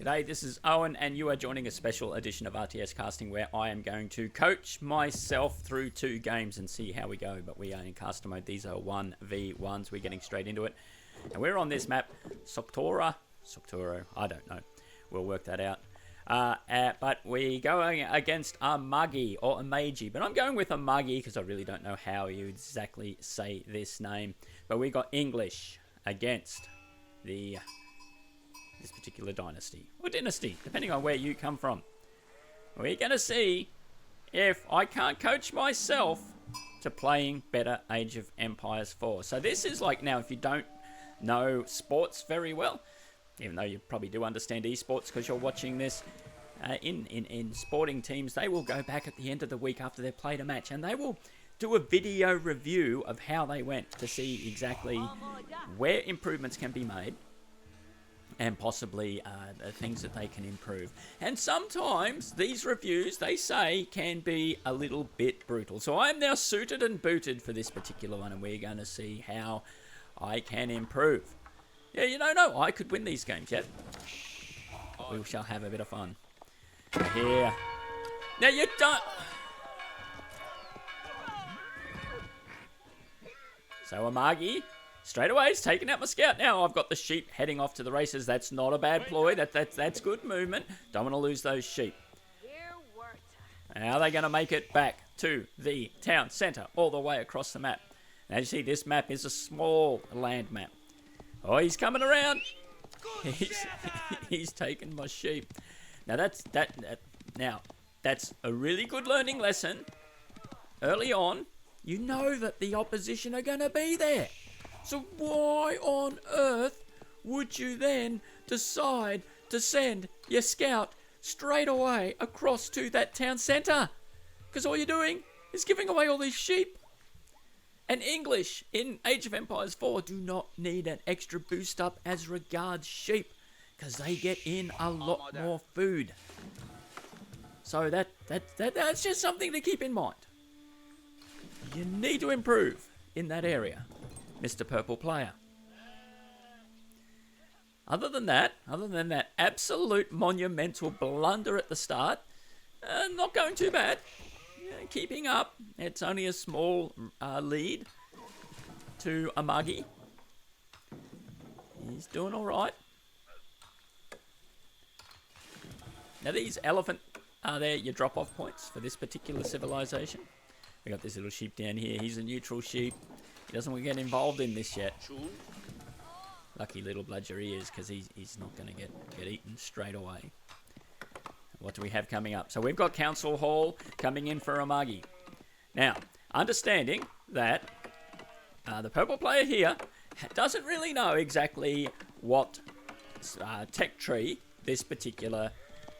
G'day, this is Owen, and you are joining a special edition of RTS Casting where I am going to coach myself through 2 games and see how we go. But we are in caster mode. These are 1v1s. We're getting straight into it. And we're on this map, Soktoro, I don't know. We'll work that out. But we're going against Amagi or Amagi. But I'm going with Amagi because I really don't know how you exactly say this name. But we got English against this particular dynasty, or dynasty, depending on where you come from. We're going to see if I can't coach myself to playing better Age of Empires 4. So this is like, now if you don't know sports very well, even though you probably do understand esports because you're watching this, in sporting teams, they will go back at the end of the week after they've played a match and they will do a video review of how they went to see exactly where improvements can be made and possibly the things that they can improve. And sometimes these reviews, they say, can be a little bit brutal. So I am now suited and booted for this particular one, and we're going to see how I can improve. Yeah, you don't know, I could win these games yet. We shall have a bit of fun. Here. Now you don't... So Amagi, straight away, he's taking out my scout. Now I've got the sheep heading off to the races. That's not a bad ploy. That's good movement. Don't want to lose those sheep. Now they're going to make it back to the town centre, all the way across the map. Now you see, this map is a small land map. Oh, he's coming around. He's taken my sheep. Now that's a really good learning lesson. Early on, you know that the opposition are going to be there. So why on earth would you then decide to send your scout straight away across to that town centre? Because all you're doing is giving away all these sheep. And English in Age of Empires 4 do not need an extra boost up as regards sheep, because they get in a lot more food. So that's just something to keep in mind. You need to improve in that area, Mr. Purple Player. Other than that absolute monumental blunder at the start, not going too bad. Yeah, keeping up. It's only a small lead to Amagi. He's doing all right. Now these elephant are there your drop-off points for this particular civilization. We got this little sheep down here. He's a neutral sheep. He doesn't want to get involved in this yet. Lucky little bludger he is, because he's not going to get eaten straight away. What do we have coming up? So we've got Council Hall coming in for Amagi. Now, understanding that the purple player here doesn't really know exactly what tech tree this particular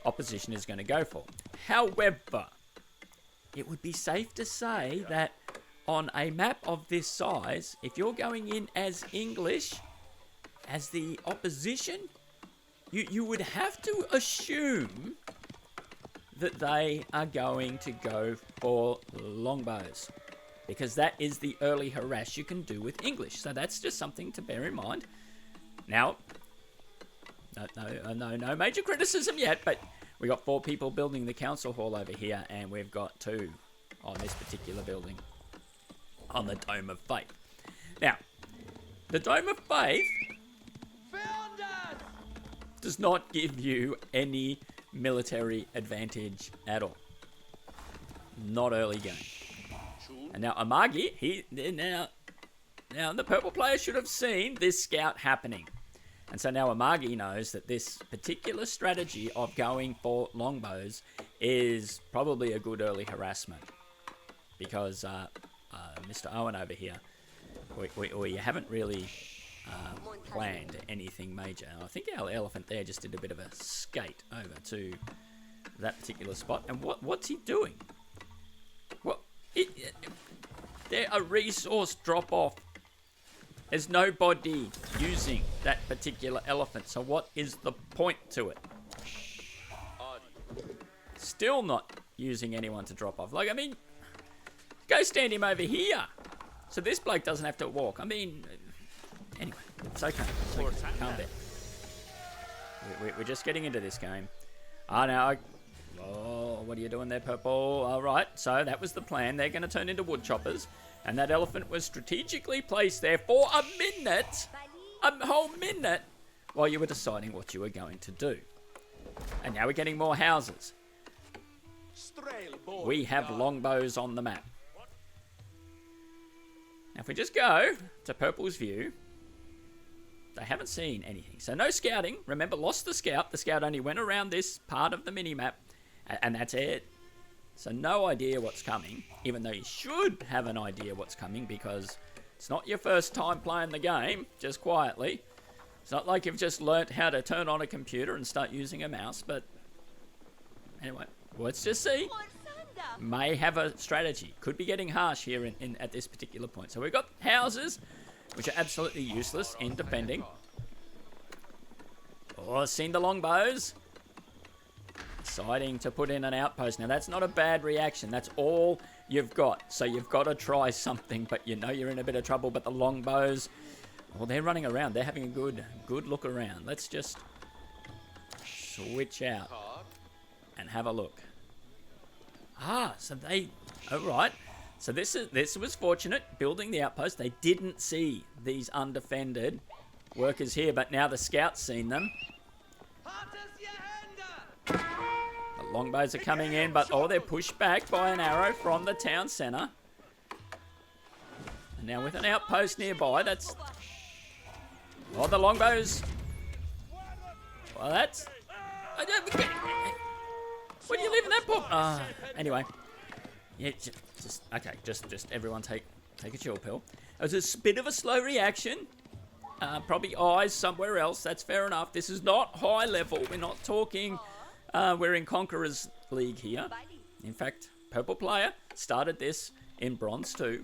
opposition is going to go for. However, it would be safe to say that on a map of this size, if you're going in as English, as the opposition, you would have to assume that they are going to go for longbows, because that is the early harass you can do with English. So that's just something to bear in mind. Now, no major criticism yet, but we got 4 people building the council hall over here, and we've got 2 on this particular building on the Dome of Faith. Now, the Dome of Faith does not give you any military advantage at all. Not early game. And now Amagi, now the purple player should have seen this scout happening. And so now Amagi knows that this particular strategy of going for longbows is probably a good early harassment. Because Mr. Owen over here, we haven't really planned anything major. I think our elephant there just did a bit of a skate over to that particular spot. And what's he doing? There a resource drop off. There's nobody using that particular elephant. So what is the point to it? Still not using anyone to drop off. Like, I mean, go stand him over here. So this bloke doesn't have to walk. I mean, anyway, it's okay. It's okay. Calm down. We're just getting into this game. Now, oh, what are you doing there, Purple? All right, so that was the plan. They're going to turn into wood choppers. And that elephant was strategically placed there for a minute. A whole minute. While you were deciding what you were going to do. And now we're getting more houses. We have longbows on the map. Now if we just go to Purple's view, they haven't seen anything. So no scouting. Remember, lost the scout. The scout only went around this part of the mini-map. And that's it. So no idea what's coming. Even though you should have an idea what's coming, because it's not your first time playing the game, just quietly. It's not like you've just learnt how to turn on a computer and start using a mouse, but anyway, let's just see. May have a strategy. Could be getting harsh here at this particular point. So we've got houses, which are absolutely useless in defending. Oh, seen the longbows. Deciding to put in an outpost. Now, that's not a bad reaction. That's all you've got. So you've got to try something, but you know you're in a bit of trouble. But the longbows... well, they're running around. They're having a good look around. Let's just switch out and have a look. So they... all right. So this was fortunate, building the outpost. They didn't see these undefended workers here, but now the scout's seen them. The longbows are coming in, but they're pushed back by an arrow from the town centre. And now with an outpost nearby, that's... oh, the longbows. Well, that's... what are you leaving that poor... anyway. Yeah, just everyone take a chill pill. It was a bit of a slow reaction. Probably eyes somewhere else. That's fair enough. This is not high level. We're not talking... we're in Conqueror's League here. In fact, Purple player started this in Bronze 2.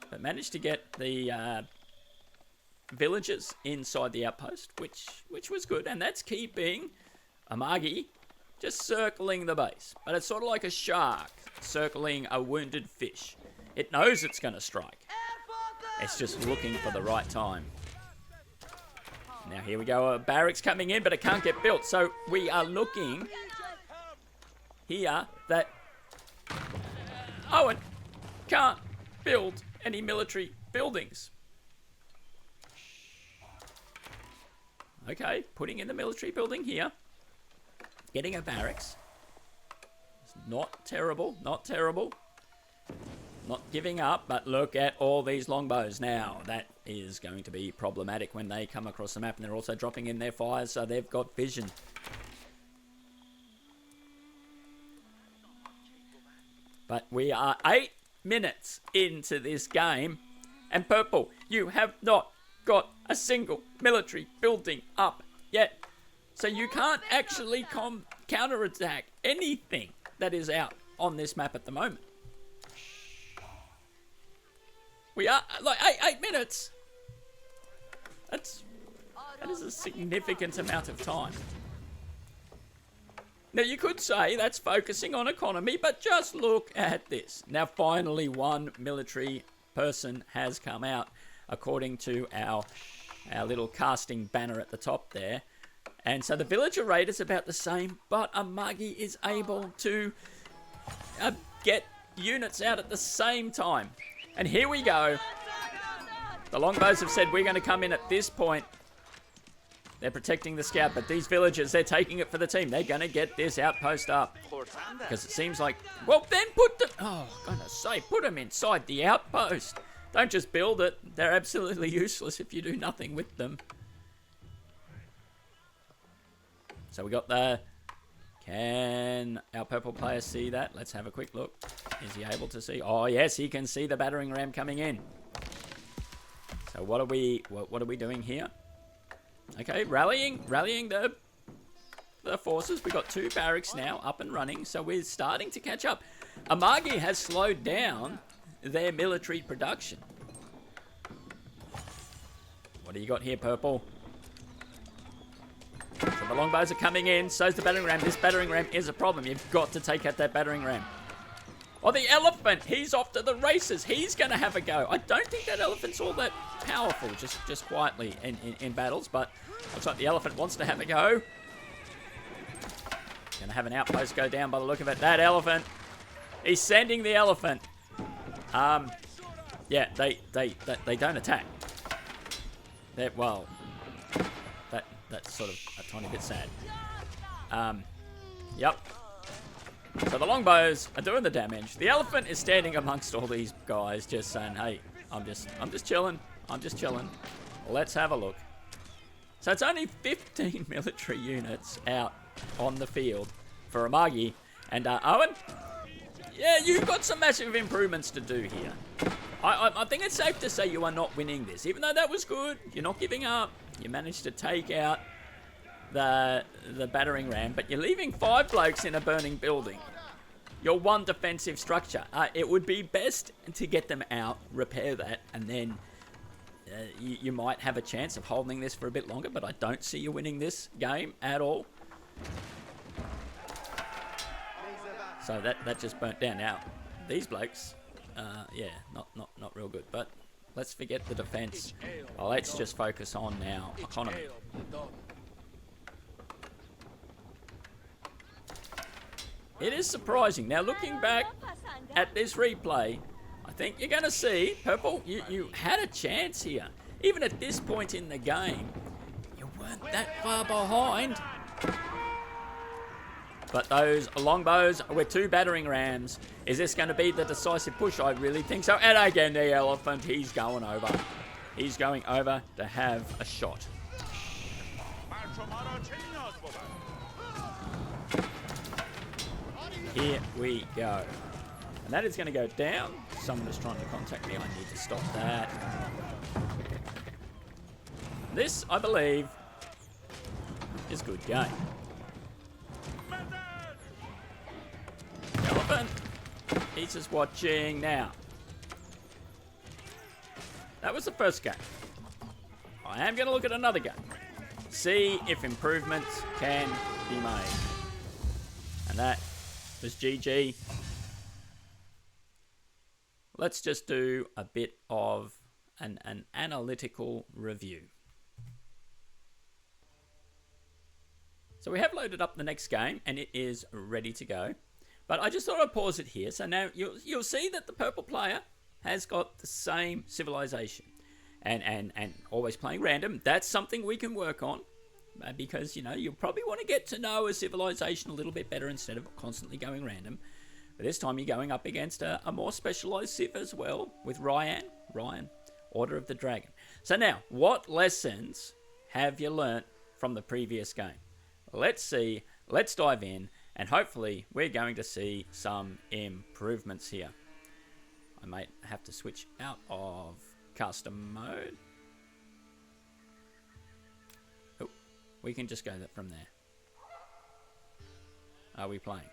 But managed to get the... villagers inside the outpost, which was good, and that's keeping Amagi just circling the base. But it's sort of like a shark circling a wounded fish. It knows it's going to strike. It's just looking for the right time. Now here we go, a barracks coming in, but it can't get built. So we are looking here that Owen can't build any military buildings. Okay, putting in the military building here. Getting a barracks. It's not terrible, not terrible. Not giving up, but look at all these longbows. Now, that is going to be problematic when they come across the map, and they're also dropping in their fires, so they've got vision. But we are 8 minutes into this game, and Purple, you have not got a single military building up yet. So you can't actually counterattack anything that is out on this map at the moment. We are like 8 minutes. That is a significant amount of time. Now you could say that's focusing on economy, but just look at this. Now finally one military person has come out, according to our little casting banner at the top there. And so the villager rate is about the same, but Amagi is able to get units out at the same time. And here we go. The longbows have said we're going to come in at this point. They're protecting the scout, but these villagers, they're taking it for the team. They're going to get this outpost up. Because it seems like, well, then put them... oh, goodness sake, put them inside the outpost. Don't just build it. They're absolutely useless if you do nothing with them. So we got the... can our purple player see that? Let's have a quick look. Is he able to see? Oh, yes, he can see the battering ram coming in. So what are we doing here? Okay, rallying the forces. We've got 2 barracks now up and running, so we're starting to catch up. Amagi has slowed down their military production. What do you got here, Purple? So the longbows are coming in, so's the battering ram. This battering ram is a problem. You've got to take out that battering ram. Oh, the elephant! He's off to the races. He's going to have a go. I don't think that elephant's all that powerful just quietly in battles, but looks like the elephant wants to have a go. Gonna have an outpost go down by the look of it. That elephant, he's sending the elephant. Yeah, they don't attack. Well, that's sort of a tiny bit sad. Yep. So the longbows are doing the damage. The elephant is standing amongst all these guys, just saying, "Hey, I'm just chilling. I'm just chilling. Let's have a look." So it's only 15 military units out on the field for Amagi. And Owen, yeah, you've got some massive improvements to do here. I think it's safe to say you are not winning this. Even though that was good, you're not giving up. You managed to take out the battering ram, but you're leaving 5 blokes in a burning building. Your one defensive structure. It would be best to get them out, repair that, and then you might have a chance of holding this for a bit longer, but I don't see you winning this game at all. So that just burnt down. Now, these blokes, yeah, not real good, but let's forget the defense. Let's just focus on now economy. It is surprising. Now, looking back at this replay, I think you're going to see, Purple, you had a chance here. Even at this point in the game, you weren't that far behind. But those longbows with 2 battering rams, is this going to be the decisive push? I really think so. And again, the elephant, he's going over. He's going over to have a shot. Here we go. And that is going to go down. Someone is trying to contact me. I need to stop that. This, I believe, is good game. Elephant. He's just watching now. That was the first game. I am going to look at another game. See if improvements can be made. And that was GG. Let's just do a bit of an analytical review. So we have loaded up the next game and it is ready to go. But I just thought I'd pause it here. So now you'll see that the purple player has got the same civilization. And always playing random. That's something we can work on. Because, you know, you'll probably want to get to know a civilization a little bit better instead of constantly going random. But this time you're going up against a more specialized civ as well with Ryan, Order of the Dragon. So now, what lessons have you learnt from the previous game? Let's see, let's dive in, and hopefully we're going to see some improvements here. I might have to switch out of custom mode. Oh, we can just go from there. Are we playing?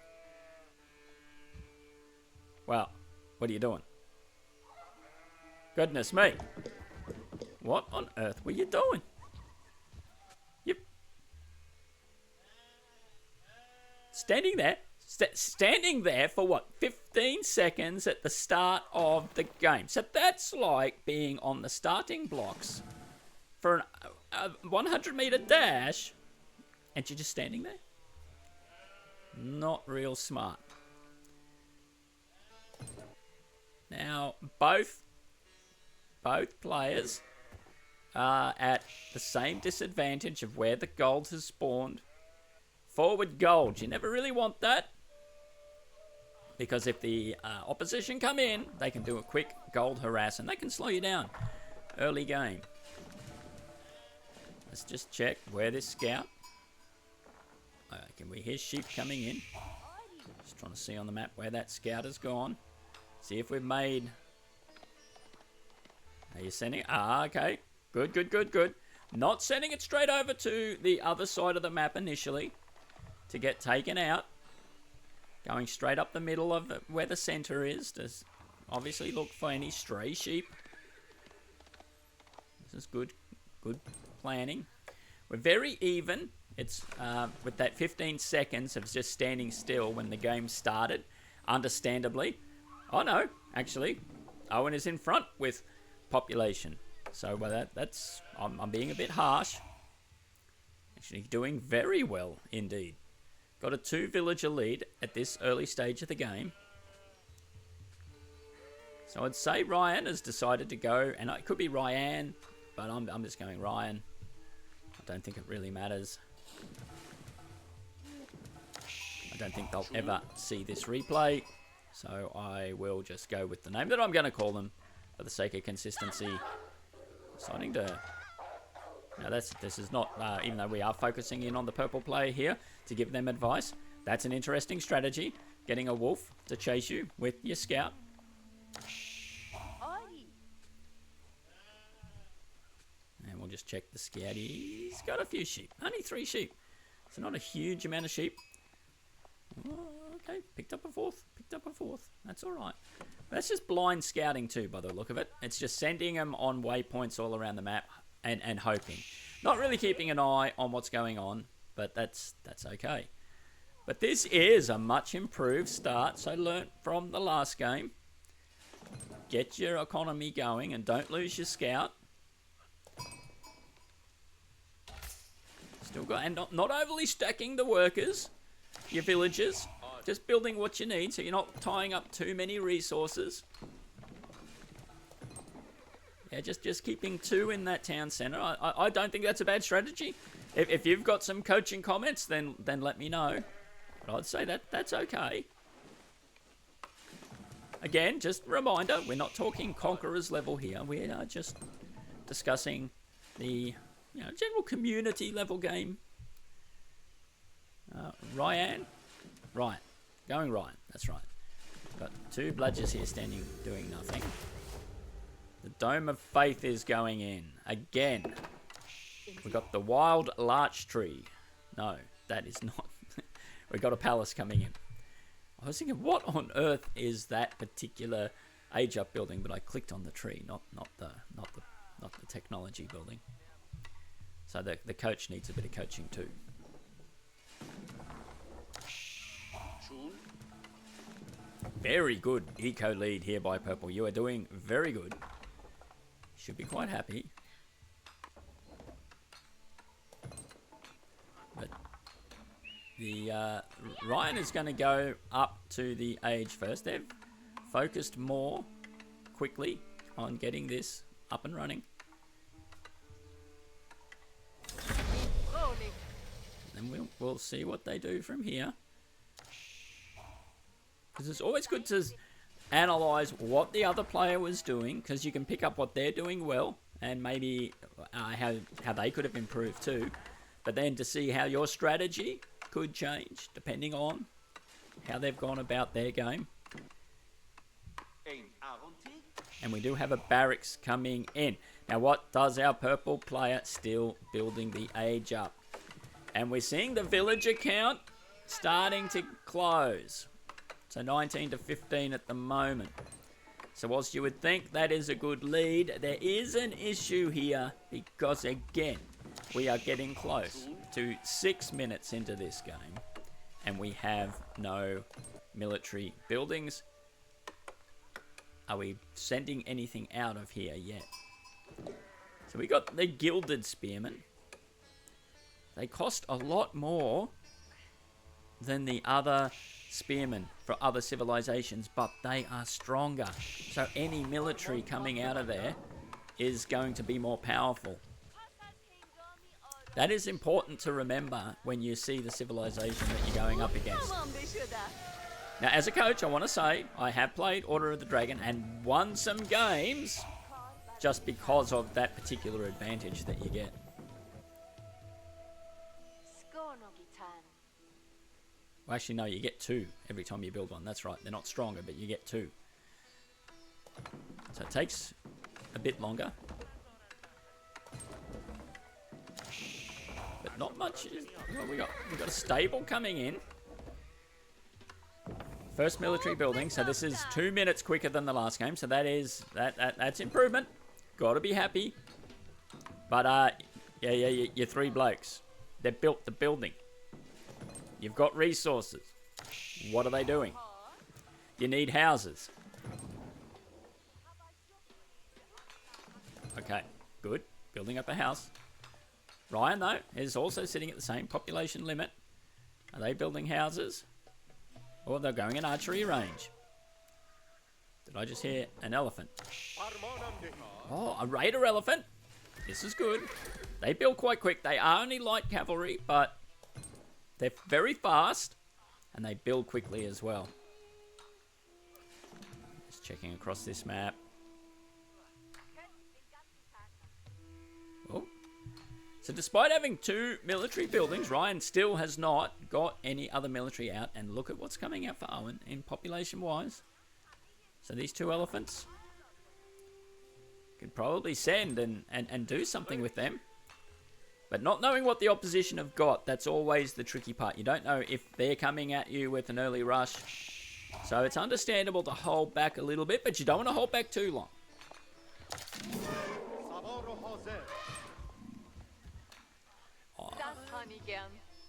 Well, what are you doing? Goodness me. What on earth were you doing? Yep. Standing there. Standing there for what? 15 seconds at the start of the game. So that's like being on the starting blocks for a 100-meter dash and you're just standing there? Not real smart. Now, both players are at the same disadvantage of where the gold has spawned. Forward gold, you never really want that. Because if the opposition come in, they can do a quick gold harass and they can slow you down early game. Let's just check where this scout. Can we hear sheep coming in? Just trying to see on the map where that scout has gone. See if we've made... Are you sending it? Okay. Good. Not sending it straight over to the other side of the map initially to get taken out. Going straight up the middle of where the center is to obviously look for any stray sheep. This is good planning. We're very even. It's with that 15 seconds of just standing still when the game started, understandably. Oh no, actually, Owen is in front with population. So that's I'm being a bit harsh. Actually doing very well indeed. Got a 2-villager lead at this early stage of the game. So I'd say Ryan has decided to go, and it could be Ryan, but I'm just going Ryan. I don't think it really matters. I don't think they'll ever see this replay, so I will just go with the name that I'm going to call them for the sake of consistency. Deciding to... Now this is not, even though we are focusing in on the purple player here to give them advice, that's an interesting strategy. Getting a wolf to chase you with your scout. And we'll just check the scout. He's got a few sheep. Only 3 sheep. So not a huge amount of sheep. Oh, okay, picked up a fourth. That's all right. That's just blind scouting too, by the look of it. It's just sending them on waypoints all around the map and hoping. Not really keeping an eye on what's going on, but that's okay. But this is a much improved start, so learn from the last game. Get your economy going and don't lose your scout. Still got, and not overly stacking the workers, your villagers. Just building what you need so you're not tying up too many resources. Yeah, just keeping 2 in that town centre. I don't think that's a bad strategy. If you've got some coaching comments, then let me know. But I'd say that's okay. Again, just a reminder, we're not talking Conquerors level here. We are just discussing the general community level game. Ryan. Going Ryan. That's right. Got 2 bludgers here standing, doing nothing. The Dome of Faith is going in. Again. We've got the Wild Larch Tree. No, that is not. We've got a palace coming in. I was thinking, what on earth is that particular age up building? But I clicked on the tree, not the technology building. So the coach needs a bit of coaching too. Very good eco lead here by Purple. You are doing very good. Should be quite happy. But the Ryan is going to go up to the age first. They've focused more quickly on getting this up and running. And we'll see what they do from here. Because it's always good to analyse what the other player was doing, because you can pick up what they're doing well and maybe how they could have improved too. But then to see how your strategy could change depending on how they've gone about their game. And we do have a barracks coming in. Now what does our purple player? Still building the age up. And we're seeing the villager count starting to close. So 19 to 15 at the moment. So whilst you would think that is a good lead, there is an issue here because again, we are getting close to 6 minutes into this game and we have no military buildings. Are we sending anything out of here yet? So we got the Gilded Spearmen. They cost a lot more than the other spearmen for other civilizations, but they are stronger. So any military coming out of there is going to be more powerful. That is important to remember when you see the civilization that you're going up against. Now, as a coach, I want to say I have played Order of the Dragon and won some games just because of that particular advantage that you get. Well, actually, no, you get 2 every time you build one. That's right. They're not stronger, but you get 2. So it takes a bit longer. But not much. Well, we got a stable coming in. First military building. So this is 2 minutes quicker than the last game. So that's improvement. Got to be happy. But yeah, your 3 blokes. They built the building. You've got resources. What are they doing? You need houses. Okay. Good. Building up a house. Ryan, though, is also sitting at the same population limit. Are they building houses? Or they're going in archery range. Did I just hear an elephant? Oh, a raider elephant. This is good. They build quite quick. They are only light cavalry, but they're very fast. And they build quickly as well. Just checking across this map. Oh. So despite having 2 military buildings, Ryan still has not got any other military out. And look at what's coming out for Owen in population-wise. So these 2 elephants could probably send and do something with them. But not knowing what the opposition have got, that's always the tricky part. You don't know if they're coming at you with an early rush. So it's understandable to hold back a little bit, but you don't want to hold back too long.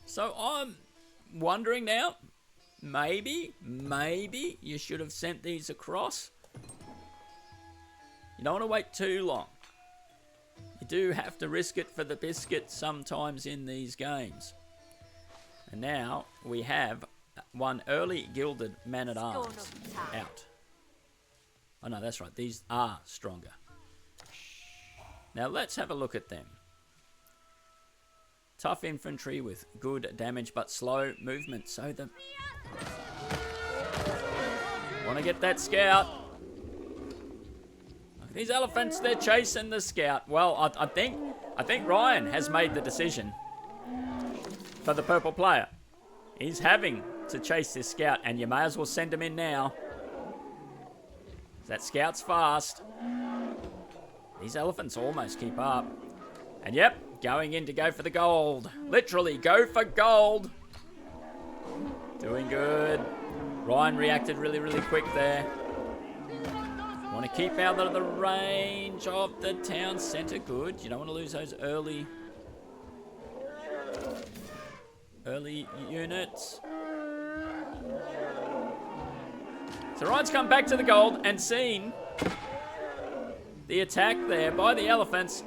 So I'm wondering now, maybe you should have sent these across. You don't want to wait too long. You do have to risk it for the biscuit sometimes in these games. And now we have one early gilded man-at-arms out. Oh no, that's right. These are stronger. Now let's have a look at them. Tough infantry with good damage but slow movement. So the... Want to get that scout. These elephants, they're chasing the scout. Well, I think Ryan has made the decision for the purple player. He's having to chase this scout, and you may as well send him in now. That scout's fast. These elephants almost keep up. And yep, going in to go for the gold. Literally, go for gold. Doing good. Ryan reacted really, really quick there. Want to keep out of the range of the town centre. Good. You don't want to lose those early units. So Ryan's come back to the gold and seen the attack there by the elephants.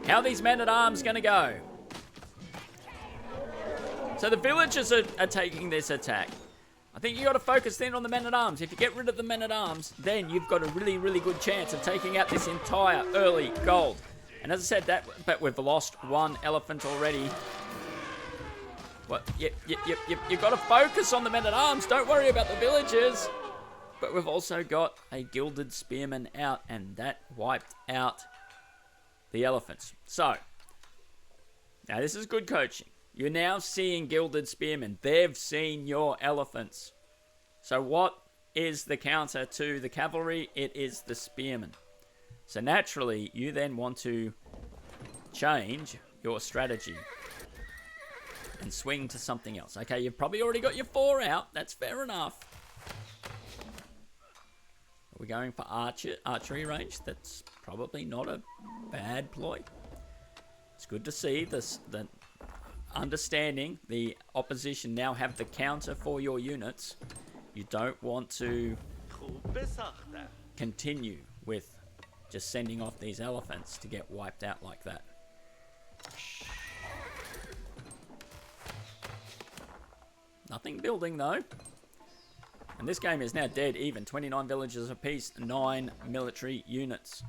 How these men-at-arms going to go? So the villagers are taking this attack. I think you got to focus then on the men-at-arms. If you get rid of the men-at-arms, then you've got a really, really good chance of taking out this entire early gold. And as I said, but we've lost 1 elephant already. What? You've got to focus on the men-at-arms. Don't worry about the villagers. But we've also got a gilded spearman out, and that wiped out the elephants. So, now this is good coaching. You're now seeing gilded spearmen. They've seen your elephants. So what is the counter to the cavalry? It is the spearmen. So naturally, you then want to change your strategy and swing to something else. Okay, you've probably already got your 4 out. That's fair enough. Are we going for archery range? That's probably not a bad ploy. It's good to see this. The understanding the opposition now have the counter for your units. You don't want to continue with just sending off these elephants to get wiped out like that. Nothing building though. And this game is now dead even. 29 villages apiece, 9 military units.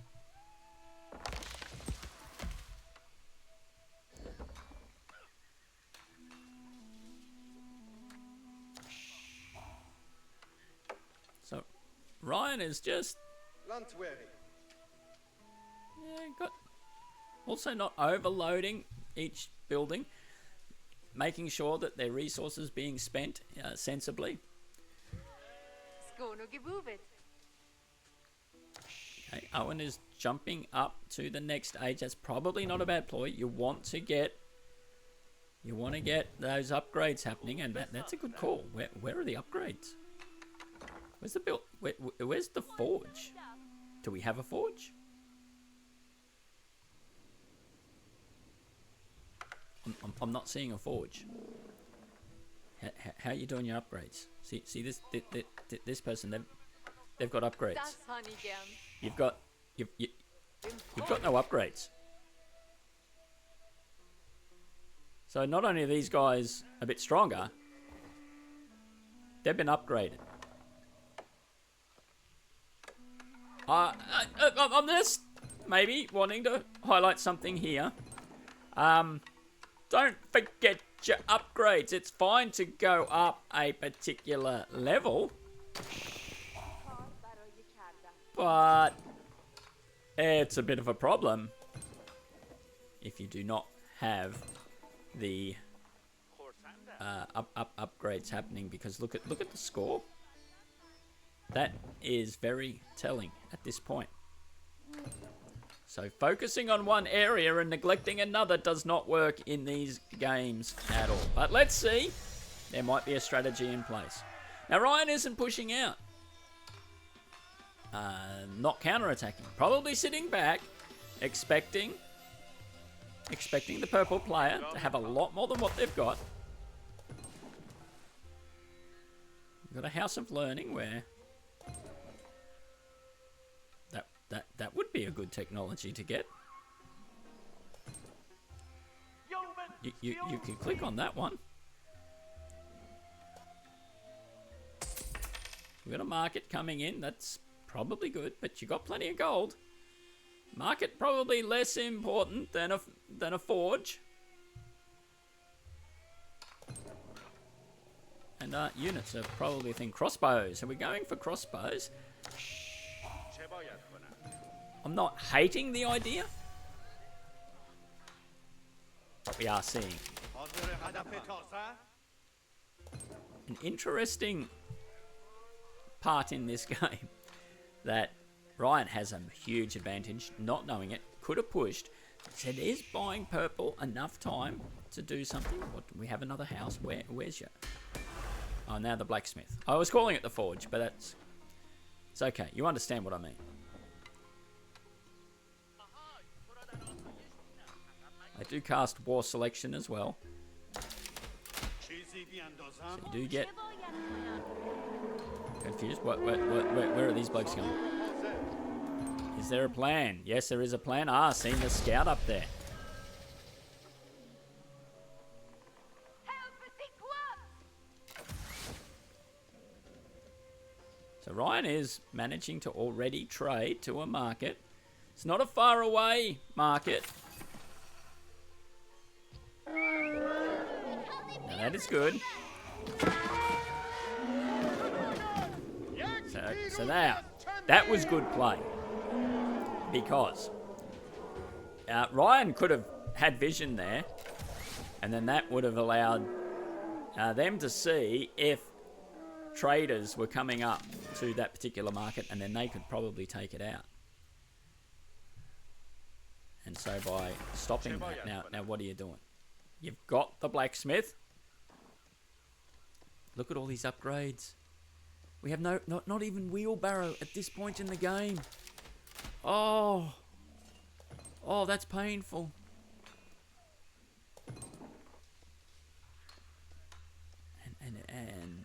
So, Ryan is just... got also not overloading each building. Making sure that their resources being spent sensibly. Okay, Owen is jumping up to the next age. That's probably not a bad ploy. You want to get those upgrades happening, and that's a good call. Where are the upgrades? Where's the build? Where's the forge? Do we have a forge? I'm not seeing a forge. How are you doing your upgrades? See this person, they've got upgrades. You've got no upgrades. So not only are these guys a bit stronger, they've been upgraded. I'm just maybe wanting to highlight something here. Don't forget your upgrades. It's fine to go up a particular level, but it's a bit of a problem if you do not have the upgrades happening, because look at the score. That is very telling at this point. So focusing on one area and neglecting another does not work in these games at all. But let's see. There might be a strategy in place. Now Ryan isn't pushing out. Not counter-attacking. Probably sitting back, expecting the purple player to have a lot more than what they've got. We've got a House of Learning where that would be a good technology to get. You can click on that one. We've got a market coming in. That's probably good, but you got plenty of gold. Market probably less important than a forge. And units are probably a thing. Crossbows. Are we going for crossbows? I'm not hating the idea, but we are seeing an interesting part in this game that Ryan has a huge advantage, not knowing it. Could have pushed. Said, is buying purple enough time to do something? What, we have another house. Where's your... Oh, now the blacksmith. I was calling it the forge, but it's okay. You understand what I mean. I do cast War Selection as well. So you do get confused. Where are these blokes going? Is there a plan? Yes, there is a plan. Ah, seeing the scout up there. So Ryan is managing to already trade to a market. It's not a far away market. Now that is good. So that was good play. Because Ryan could have had vision there. And then that would have allowed them to see if traders were coming up to that particular market, and then they could probably take it out. And so by stopping that, now what are you doing? You've got the blacksmith. Look at all these upgrades. We have not even wheelbarrow at this point in the game. Oh, that's painful. And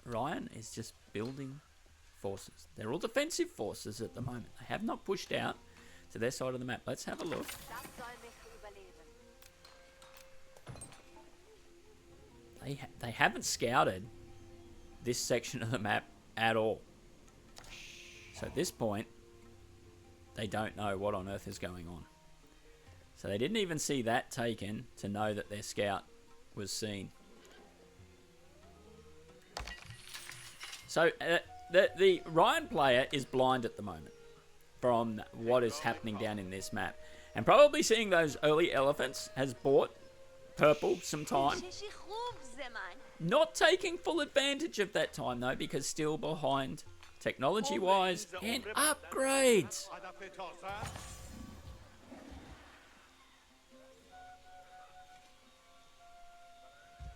Ryan is just building forces. They're all defensive forces at the moment. They have not pushed out to their side of the map. Let's have a look. They haven't scouted this section of the map at all. So at this point, they don't know what on earth is going on. So they didn't even see that taken to know that their scout was seen. So the Ryan player is blind at the moment from what is happening down in this map. And probably seeing those early elephants has bought purple some time. Not taking full advantage of that time though, because still behind technology-wise and upgrades.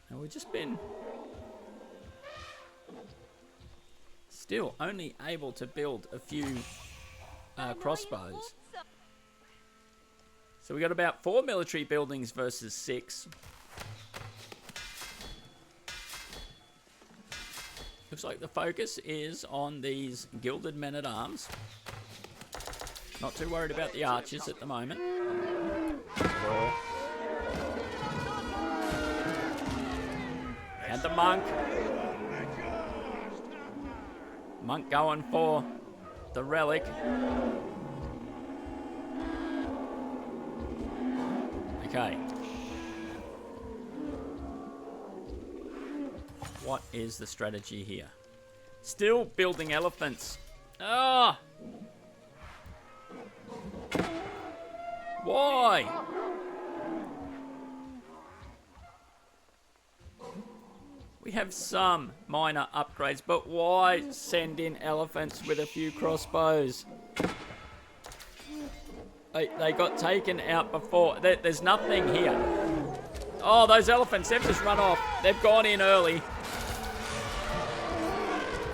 Now we've just been still only able to build a few crossbows. So we got about 4 military buildings versus 6. Looks like the focus is on these gilded men-at-arms. Not too worried about the archers at the moment. And the monk. Monk going for the relic. Okay. What is the strategy here? Still building elephants. Ah! Why? We have some minor upgrades, but why send in elephants with a few crossbows? They got taken out before. There's nothing here. Oh, those elephants, they've just run off. They've gone in early.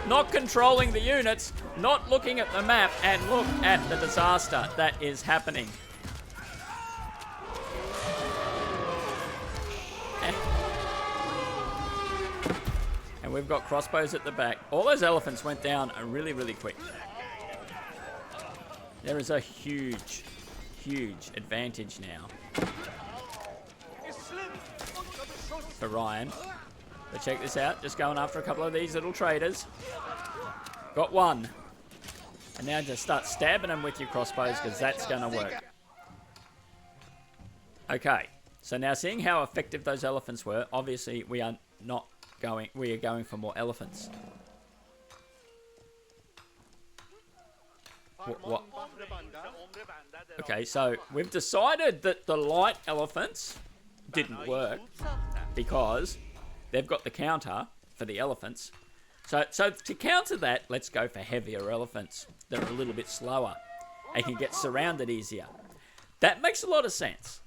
Not controlling the units, not looking at the map, and look at the disaster that is happening. And we've got crossbows at the back. All those elephants went down really, really quick. There is a huge, huge advantage now for Ryan. But check this out. Just going after a couple of these little traders. Got one. And now just start stabbing them with your crossbows, because that's going to work. Okay. So now, seeing how effective those elephants were, obviously we are going for more elephants. What? Okay, so we've decided that the light elephants didn't work because they've got the counter for the elephants. So to counter that, let's go for heavier elephants that are a little bit slower and can get surrounded easier. That makes a lot of sense.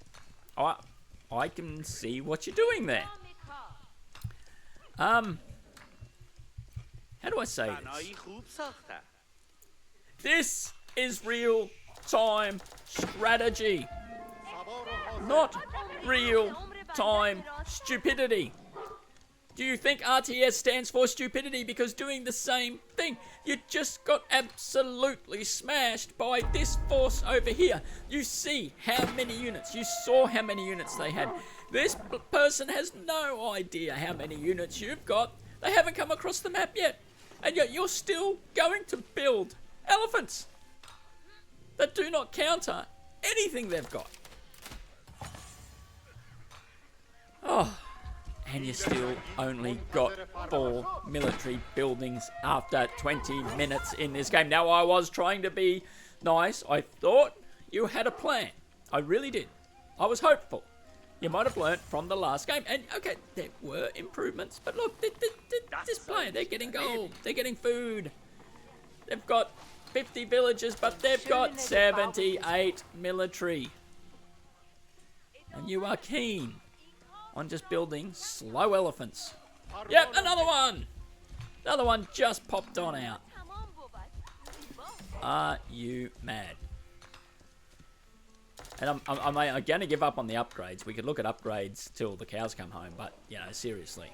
I can see what you're doing there. How do I say this? This is real-time strategy, not real-time stupidity. Do you think RTS stands for stupidity because doing the same thing? You just got absolutely smashed by this force over here. You see how many units. You saw how many units they had. This person has no idea how many units you've got. They haven't come across the map yet. And yet you're still going to build elephants that do not counter anything they've got. Oh. And you still only got 4 military buildings after 20 minutes in this game. Now, I was trying to be nice. I thought you had a plan. I really did. I was hopeful. You might have learnt from the last game. And, okay, there were improvements. But look, this player, they're getting gold. They're getting food. They've got 50 villages, but they've got 78 military. And you are keen on just building slow elephants. Yep, another one! Another one just popped on out. Are you mad? And I'm going to give up on the upgrades. We could look at upgrades till the cows come home, but, you know, seriously.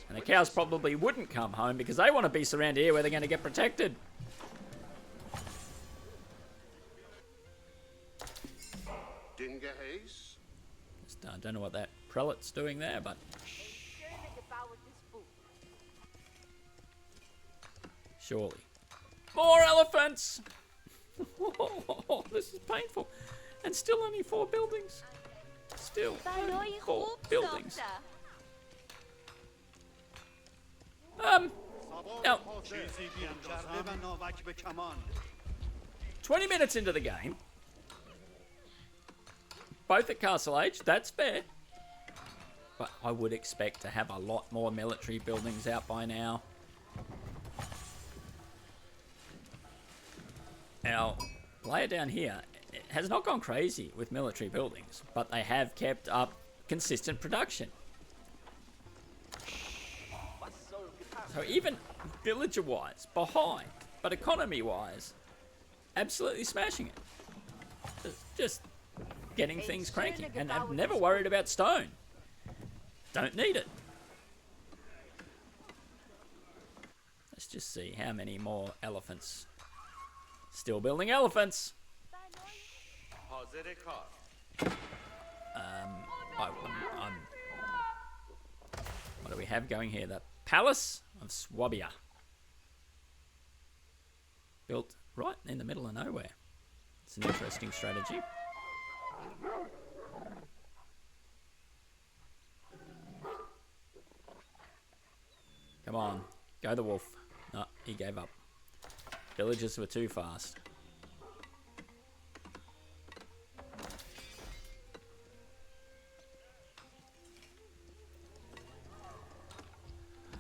And the cows probably wouldn't come home because they want to be surrounded here where they're going to get protected. I don't know what that prelate's doing there, but surely. More elephants! Oh, this is painful. And still only 4 buildings. Still only 4 buildings. Now, 20 minutes into the game. Both at Castle Age, that's fair. But I would expect to have a lot more military buildings out by now. Our player down here has not gone crazy with military buildings, but they have kept up consistent production. So even villager-wise, behind, but economy-wise, absolutely smashing it. Just getting things cranking, and I've never worried about stone. Don't need it. Let's just see how many more elephants. Still building elephants. have going here? The Palace of Swabia. Built right in the middle of nowhere. It's an interesting strategy. Come on. Go the wolf. No, he gave up. Villagers were too fast.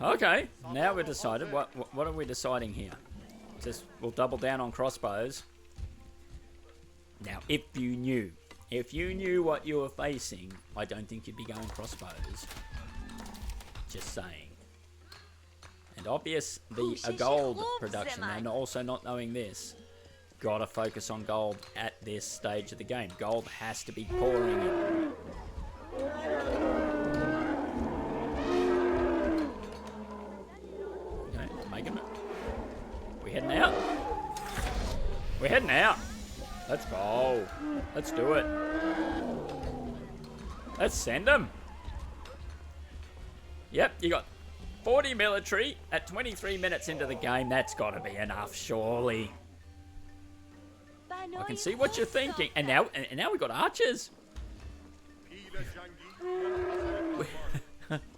Okay, now we're decided. What are we deciding here? Just we'll double down on crossbows. Now, if you knew what you were facing, I don't think you'd be going crossbows. Just saying. And obvious the gold production, and also not knowing this, gotta focus on gold at this stage of the game. Gold has to be pouring in. Okay, making it. We heading out? We're heading out. Let's go. Let's do it. Let's send them. Yep, you got 40 military at 23 minutes into the game. That's got to be enough, surely. I can see what you're thinking. And now we've got archers.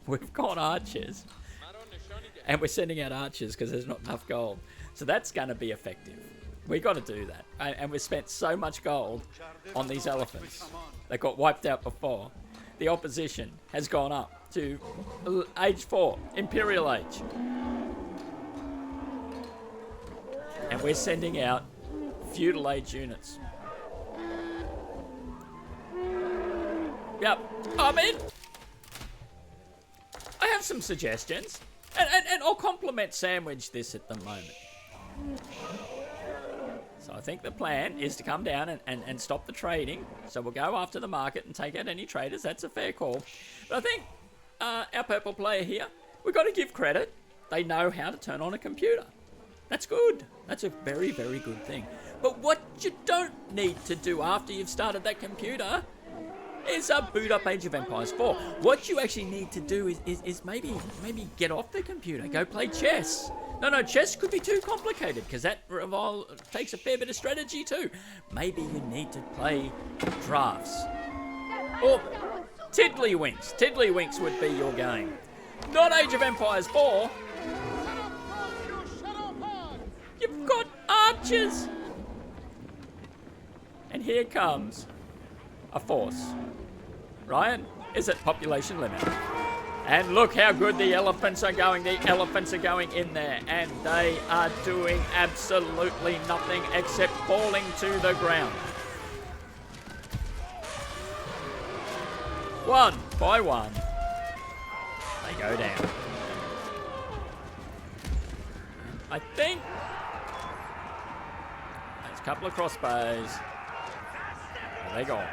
We've got archers. And we're sending out archers because there's not enough gold. So that's going to be effective. We got to do that. And we've spent so much gold on these elephants. They got wiped out before. The opposition has gone up to age 4, Imperial Age. And we're sending out feudal age units. Yep, I'm in. I have some suggestions. And I'll compliment Sandwich this at the moment. So I think the plan is to come down and stop the trading. So we'll go after the market and take out any traders. That's a fair call. But I think our purple player here, we've got to give credit. They know how to turn on a computer. That's good. That's a very, very good thing. But what you don't need to do after you've started that computer is boot up Age of Empires 4. What you actually need to do is maybe get off the computer. Go play chess. No, chess could be too complicated because that takes a fair bit of strategy too. Maybe you need to play drafts. Or Tiddlywinks. Tiddlywinks would be your game. Not Age of Empires 4. You've got archers. And here comes a force. Ryan, is it population limit? And look how good the elephants are going. The elephants are going in there. And they are doing absolutely nothing except falling to the ground. One by one. They go down. I think there's a couple of crossbows. They go.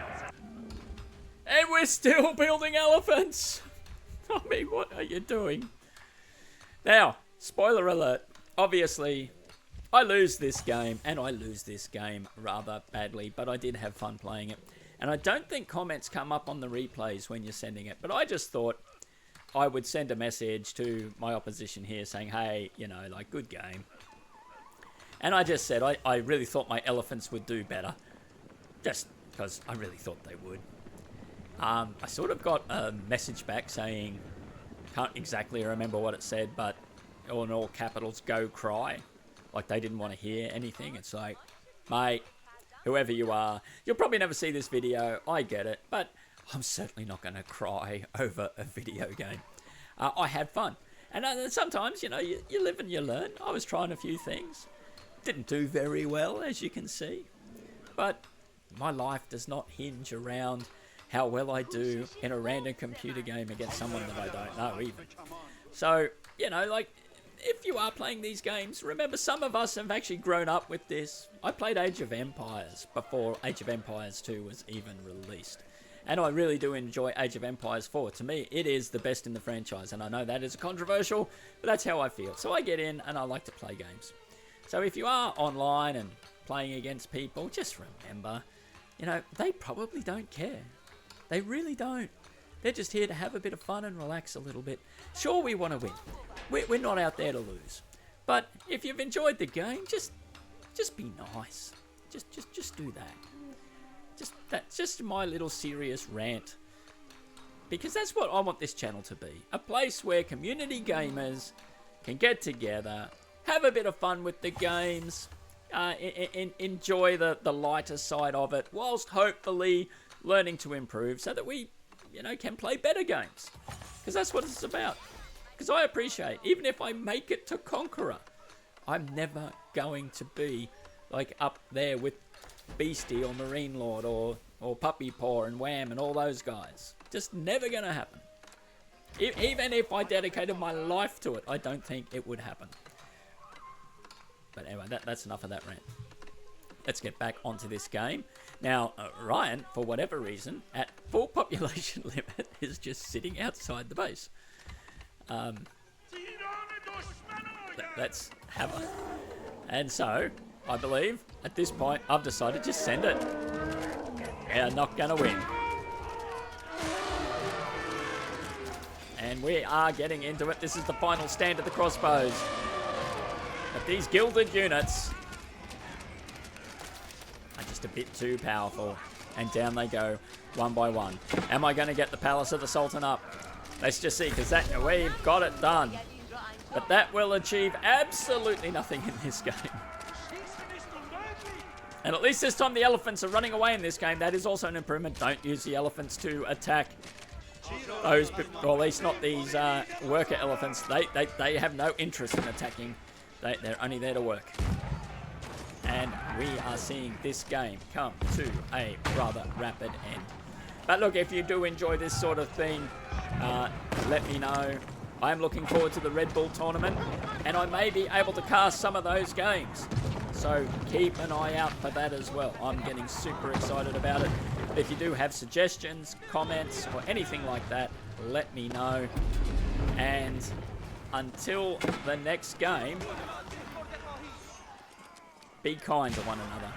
And we're still building elephants. I mean, what are you doing? Now, spoiler alert. Obviously, I lose this game, and I lose this game rather badly, but I did have fun playing it. And I don't think comments come up on the replays when you're sending it, but I just thought I would send a message to my opposition here saying, hey, good game. And I just said I really thought my elephants would do better. Just because I really thought they would. I sort of got a message back saying, can't exactly remember what it said, but in all capitals, go cry. Like they didn't want to hear anything. It's like, mate, whoever you are, you'll probably never see this video. I get it, but I'm certainly not going to cry over a video game. I had fun. And sometimes, you live and you learn. I was trying a few things. Didn't do very well, as you can see. But my life does not hinge around how well I do in a random computer game against someone that I don't know even. So, if you are playing these games, remember some of us have actually grown up with this. I played Age of Empires before Age of Empires 2 was even released. And I really do enjoy Age of Empires 4. To me, it is the best in the franchise. And I know that is controversial, but that's how I feel. So I get in and I like to play games. So if you are online and playing against people, just remember, they probably don't care. They really don't. They're just here to have a bit of fun and relax a little bit. Sure, we want to win. We're not out there to lose. But if you've enjoyed the game, just be nice. Just do that. That's just my little serious rant. Because that's what I want this channel to be. A place where community gamers can get together, have a bit of fun with the games, enjoy the lighter side of it, whilst hopefully learning to improve so that we, can play better games. Because that's what it's about. Because I appreciate, even if I make it to Conqueror, I'm never going to be like up there with Beastie or Marine Lord or Puppy Paw and Wham and all those guys. Just never going to happen. Even if I dedicated my life to it, I don't think it would happen. But anyway, that's enough of that rant. Let's get back onto this game. Now, Ryan, for whatever reason, at full population limit, is just sitting outside the base. Let's have a... And so, I believe, at this point, I've decided to send it. We're not going to win. And we are getting into it. This is the final stand of the crossbows. But these gilded units are just a bit too powerful. And down they go, one by one. Am I going to get the Palace of the Sultan up? Let's just see, because we've got it done. But that will achieve absolutely nothing in this game. And at least this time the elephants are running away in this game. That is also an improvement. Don't use the elephants to attack those, or at least not these worker elephants. They have no interest in attacking. They're only there to work. And we are seeing this game come to a rather rapid end. But look, if you do enjoy this sort of thing, let me know. I'm looking forward to the Red Bull tournament, and I may be able to cast some of those games. So keep an eye out for that as well. I'm getting super excited about it. But if you do have suggestions, comments, or anything like that, let me know. And until the next game, be kind to one another.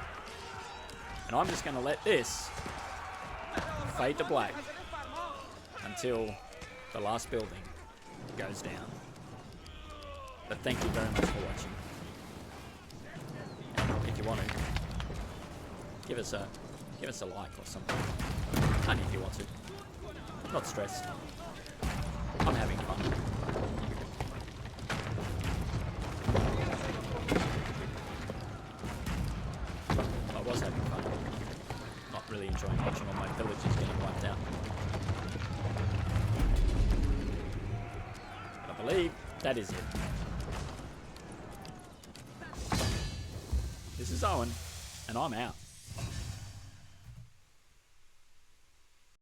And I'm just going to let this fade to black until the last building goes down. But thank you very much for watching. And if you want to, give us a like or something. Only if you want to. Not stressed. I'm having fun. I was having fun. Not really enjoying watching all my villages getting wiped out. But I believe that is it. This is Owen, and I'm out.